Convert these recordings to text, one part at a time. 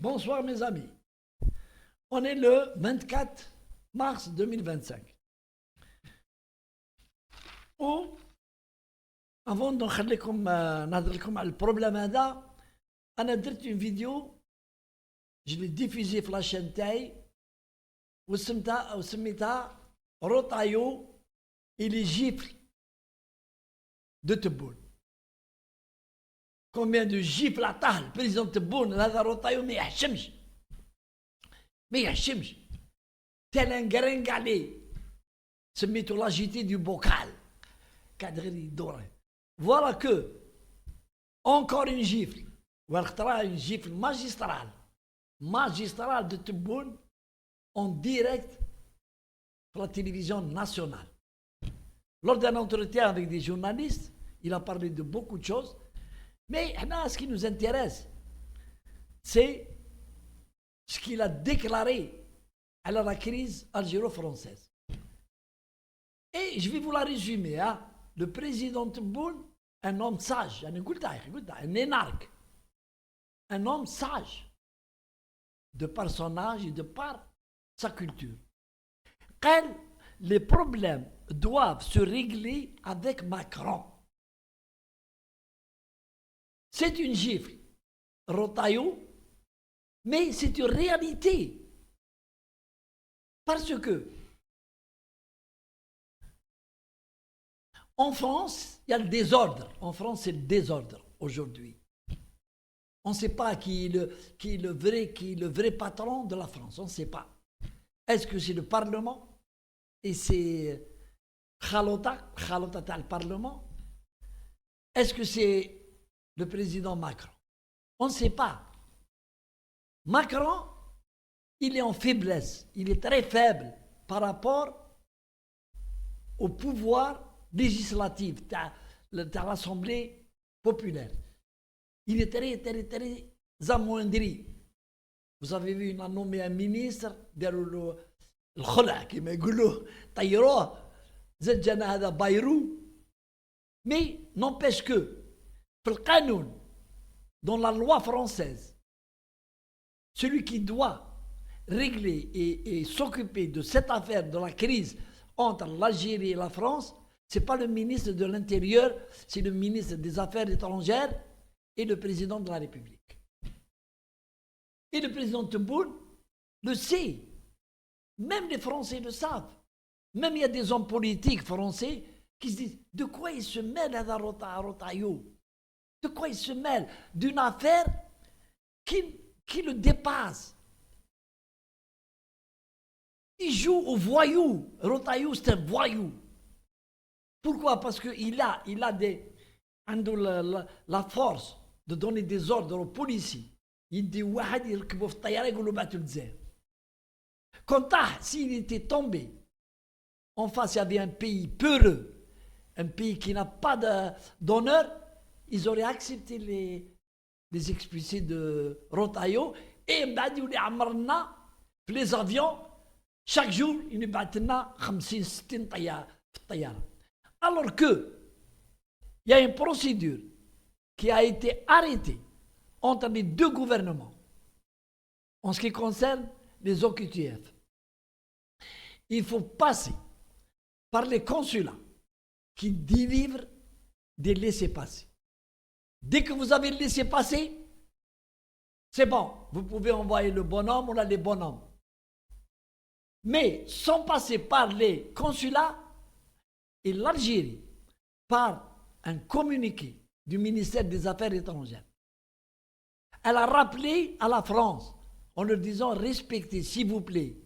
Bonsoir mes amis. On est le 24 mars 2025. Ou, avant de نهضر لكم على البروبليم هذا، أنا درت une vidéo، je l'ai diffusée في لاشين تاعي وسميتها روطايو et les gifles de Tebboune. Combien de gifles عطاه البريزيدون تبون هذا روطايو ما يحشمش tel un gringue عليه، سميتو لاجيتي دو بوكال، قاعد غير يدور. Voilà que encore une gifle، والخطرة une gifle magistrale de Tebboune en direct pour la télévision nationale. Lors d'un entretien avec des journalistes, il a parlé de beaucoup de choses, mais ce qui nous intéresse, c'est ce qu'il a déclaré à la crise algéro-française. Et je vais vous la résumer. Le président Tebboune, un homme sage, un énarque, un homme sage, de par son âge et de par sa culture. Quand les problèmes doivent se régler avec Macron, c'est une gifle, Rotaillot, mais c'est une réalité. Parce que en France, il y a le désordre. En France, c'est le désordre aujourd'hui. On ne sait pas qui est le vrai patron de la France. On ne sait pas. Est-ce que c'est le Parlement? Et c'est Khalota le Parlement? Est-ce que c'est le président Macron? On ne sait pas. Macron, il est en faiblesse. Il est très faible par rapport au pouvoir législatif de l'Assemblée populaire. Il est très amoindri. Vous avez vu, il a nommé un ministre, الخلع كما يقولوا طيروه زاد جانا هذا بايرو. Mais n'empêche que في القانون, dans la loi française, celui qui doit régler et s'occuper de cette affaire de la crise entre l'Algérie et la France, ce n'est pas le ministre de l'Intérieur, c'est le ministre des Affaires étrangères et le président de la République. Et le président Tebboune le sait. Même les Français le savent. Même il y a des hommes politiques français qui se disent de quoi il se mêle à Rotaillot? De quoi il se mêle? D'une affaire qui le dépasse. Il joue au voyou. Rotaillot, c'est un voyou. Pourquoi? Parce qu'il a la force de donner des ordres aux policiers. Il dit واحد يركبوا في الطيارة يقولوا بعثوا للجزائر. Quand s'il était tombé, en face il y avait un pays peureux, un pays qui n'a pas d'honneur, ils auraient accepté les expulsés de Rotaillot et les avions, chaque jour, ils nous battent 50-60 طيارة. Alors que il y a une procédure qui a été arrêtée entre les deux gouvernements en ce qui concerne les OQTF. Il faut passer par les consulats qui délivrent des laissez-passer. Dès que vous avez le laissez-passer, c'est bon, vous pouvez envoyer le bonhomme ou les bonhommes. Mais sans passer par les consulats, et l'Algérie, par un communiqué du ministère des Affaires étrangères, elle a rappelé à la France en leur disant respectez s'il vous plaît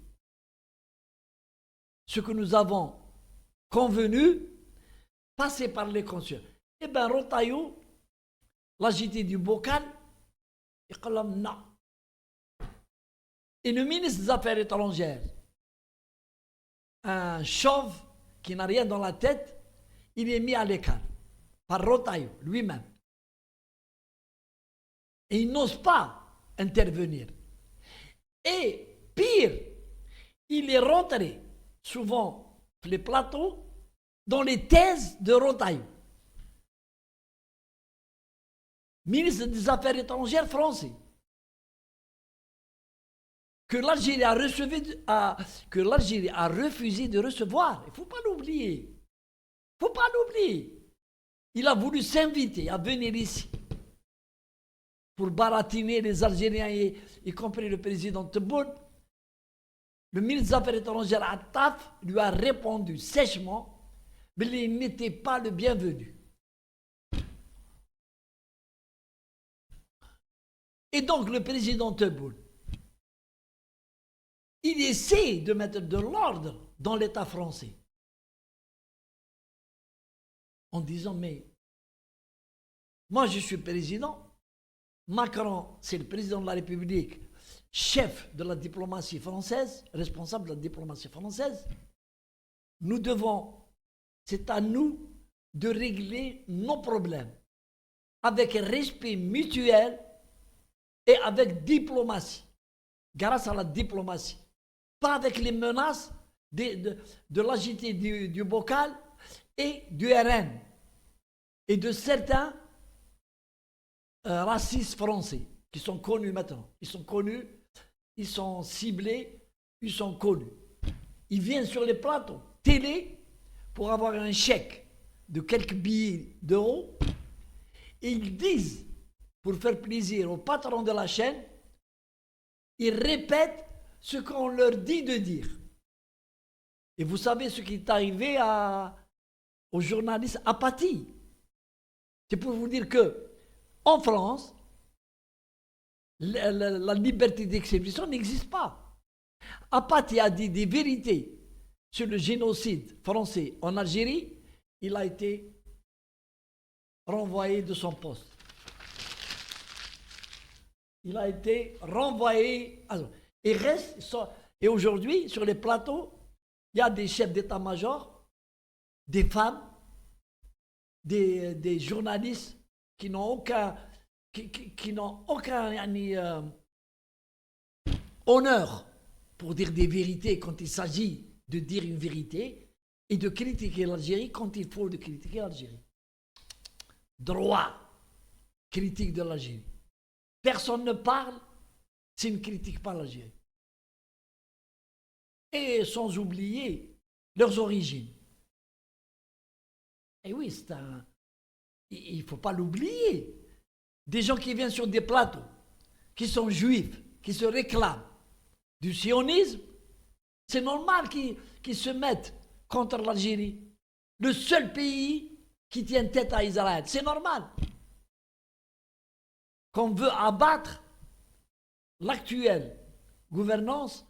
ce que nous avons convenu, passez par les consulats. Eh bien Rotaillot, l'agité du bocal, il dit non. Et le ministre des Affaires étrangères, un chauve qui n'a rien dans la tête, il est mis à l'écart par Rotaillot lui-même. Et il n'ose pas intervenir. Et pire, il est rentré souvent les plateaux dans les thèses de Rotaillot. Ministre des Affaires étrangères français. que l'Algérie que l'Algérie a refusé de recevoir. Il ne faut pas l'oublier. Il ne faut pas l'oublier. Il a voulu s'inviter à venir ici pour baratiner les Algériens, y compris le président Tebboune. Le ministre des Affaires étrangères Attaf lui a répondu sèchement, mais il n'était pas le bienvenu. Et donc le président Tebboune, il essaie de mettre de l'ordre dans l'État français. En disant, mais moi je suis président, Macron c'est le président de la République, chef de la diplomatie française, responsable de la diplomatie française. Nous devons, c'est à nous de régler nos problèmes avec respect mutuel et avec diplomatie, grâce à la diplomatie. Pas avec les menaces de l'agité du bocal et du RN et de certains racistes français qui sont connus maintenant. Ils sont connus, ils sont ciblés, ils sont connus. Ils viennent sur les plateaux télé pour avoir un chèque de quelques billets d'euros et ils disent, pour faire plaisir au patron de la chaîne, ils répètent ce qu'on leur dit de dire. Et vous savez ce qui est arrivé aux journalistes apathie. C'est pour vous dire que en France, la liberté d'expression n'existe pas. Apathie a dit des vérités sur le génocide français en Algérie. Il a été renvoyé de son poste. Il a été renvoyé. Et aujourd'hui, sur les plateaux, il y a des chefs d'état-major, des femmes, des journalistes qui n'ont aucun honneur pour dire des vérités quand il s'agit de dire une vérité et de critiquer l'Algérie quand il faut de critiquer l'Algérie. Droit, critique de l'Algérie. Personne ne parle s'il ne critique pas l'Algérie. Et sans oublier leurs origines. Et oui, il ne faut pas l'oublier. Des gens qui viennent sur des plateaux, qui sont juifs, qui se réclament du sionisme, c'est normal qu'ils se mettent contre l'Algérie. Le seul pays qui tient tête à Israël, c'est normal. Qu'on veut abattre l'actuelle gouvernance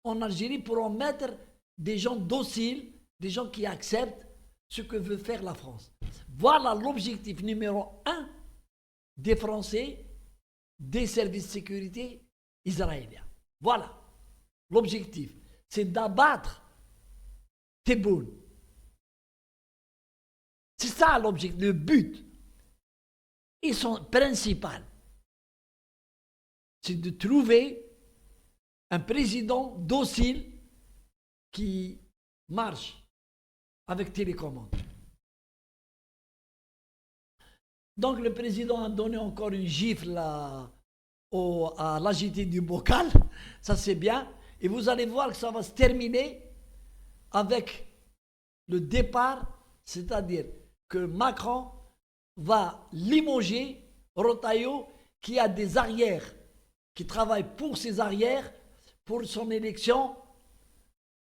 en Algérie pour en mettre des gens dociles, des gens qui acceptent ce que veut faire la France. Voilà l'objectif numéro 1 des Français, des services de sécurité israéliens. Voilà l'objectif, c'est d'abattre Tebboune. C'est ça l'objectif, le but. Et son principal, c'est de trouver un président docile qui marche avec télécommande. Donc le président a donné encore une gifle à l'agité du bocal, ça c'est bien, et vous allez voir que ça va se terminer avec le départ, c'est-à-dire que Macron va limoger Retailleau qui a des arrières, qui travaille pour ses arrières, pour son élection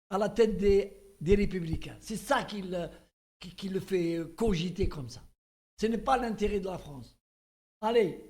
à la tête des Républicains. C'est ça qui le fait cogiter comme ça. Ce n'est pas l'intérêt de la France. Allez,